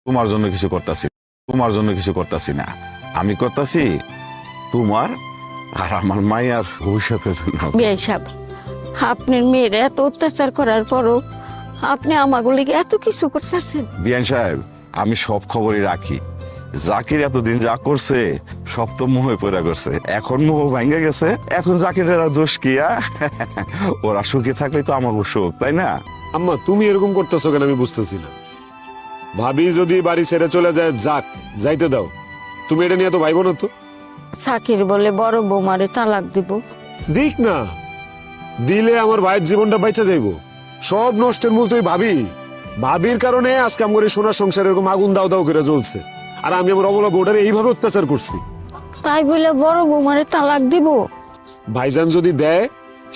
তোমার জন্য কিছু করতেছি, তোমার জন্য কিছু করতেছি না, আমি করতেছি তোমার আর আমার মায়ের ভবিষ্যতের জন্য। বিয়ে সাহেব, আপনার মেয়ের এত অত্যাচার করার পরও আপনি আমাগুলি এত কিছু করতেছেন। বিয়ান সাহেব, আমি সব খবরই রাখি। জাকির এতদিন যা করছে সব তো মোহে পড়া করছে, এখন মোহ ভাঙ্গে গেছে, এখন জাকিরের আর দোষ কি? ওরা সুখে থাকলে তো আমাকে সুখ, তাই না? আম্মা তুমি এরকম করতেছো কেন আমি বুঝতেছি না। ভাবি যদি বাড়ি ছেড়ে চলে যায়, যাক, যাইতে দাও। তুমি এটা নিয়ে তো ভাইবো না তো। সাকির বলে বড় বৌমারে তালাক দিব। দিক না, দিলে আমার ভাইয়ের জীবনটা বাইচা যাইবো। সব নষ্টের মূল তুই ভাবি। ভাবির কারণে আজকে আমার এই সোনার সংসার এরকম আগুন দাও দাও করে জ্বলছে, আর আমি আমার অবলা বউটারে এইভাবে অত্যাচার করছি। তাই বলে বড় বৌমারে তালাক দিব? ভাইজান যদি দেয়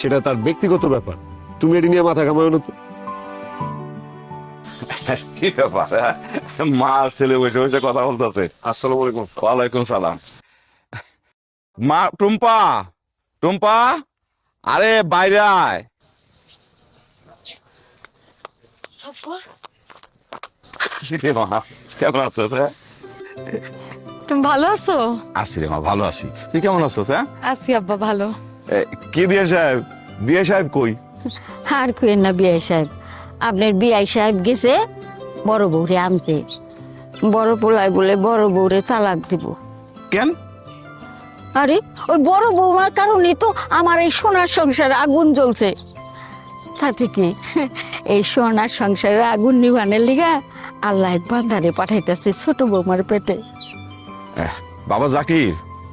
সেটা তার ব্যক্তিগত ব্যাপার, তুমি এটি নিয়ে মাথা ঘামায় না তো। কি ব্যাপার? মা আর ছেলে বসে বসে কথা বলতেছে। আসসালামু আলাইকুম। ওয়ালাইকুম সালাম। মা, টুম্পা, টুম্পা, আরে বাইরে আয়। রে মা, কেমন আছো? তুমি ভালো আছো? আছি রে মা, ভালো আছি। তুই কেমন আছো? আছি আব্বা, ভালো। কি বিয়ে সাহেব, বিয়ে সাহেব কই? আর কুয়েন না বিয়ে সাহেব, আপনার বিয়ে সাহেব গেছে বড় বউরে আনতে। বড় পোলায় বলে বড় বউরে তালাক দিব। কেন? আরে ওই বড় বৌমার কারণে তো আমার এই সোনার সংসারে আগুন জ্বলছে। তাতে কি এই সোনার সংসারে আগুন নিভানের লিগা আল্লাহ বান্দারে পাঠাইতেছে ছোট বৌমার পেটে। বাবা জাকির,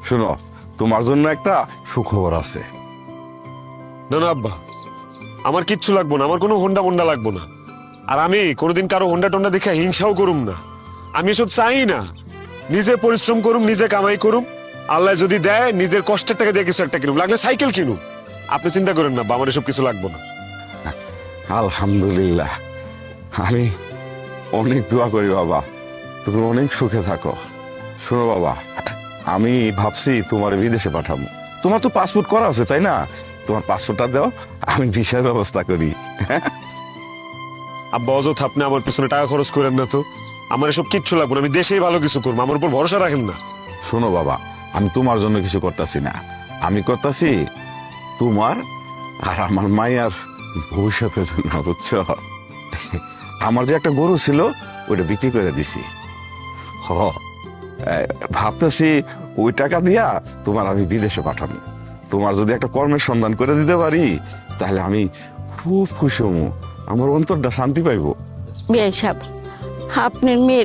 শোনো, তোমার জন্য একটা সুখবর আছে। না না আব্বা, আমার কিচ্ছু লাগবো না, আমার কোনো হোন্ডা মোন্ডা লাগবো না। আর আমি কোনোদিন কারো হোন্ডা টোন্ডা দেখে হিংসাও করুম না। আমি এসব চাই না। নিজে পরিশ্রম করুম, নিজে কামাই করুম, আল্লাহ যদি দেয় নিজের কষ্টের টাকা দিয়ে কিছু একটা কিনুম, লাগলে সাইকেল কিনুম। আপনি চিন্তা করেন না, আমার এসব কিছু লাগবো না। আলহামদুলিল্লাহ, আমি অনেক দোয়া করি বাবা, তুমি অনেক সুখে থাকো। শোনো বাবা, আমি ভাবছি তোমার বিদেশে পাঠাবো। তোমার তো পাসপোর্ট করা আছে তাই না? তোমার পাসপোর্টটা দাও, আমি ভিসার ব্যবস্থা করি। আব্বা অযথা আপনি আমার পিছনে টাকা খরচ করেন না তো। আমার এসব কিচ্ছু লাগবে না, আমি দেশেই ভালো কিছু করবো, আমার উপর ভরসা রাখেন না। শোনো বাবা, আমি তোমার জন্য কিছু করতেছি না, আমি করতেছি তোমার আর আমার মায়ের ভবিষ্যতের জন্য, বুঝছো? আমার যে একটা গরু ছিল ওইটা বিক্রি করে দিছি। ভাবতেছি ওই টাকা দিয়া তোমার আমি বিদেশে পাঠাবো। তোমার যদি একটা কর্মের সন্ধান করে দিতে পারি তাহলে আমি খুব খুশি হবো, আমার অন্তরটা শান্তি পাইবো। বিয়ে সাহেব, আপনার মেয়ে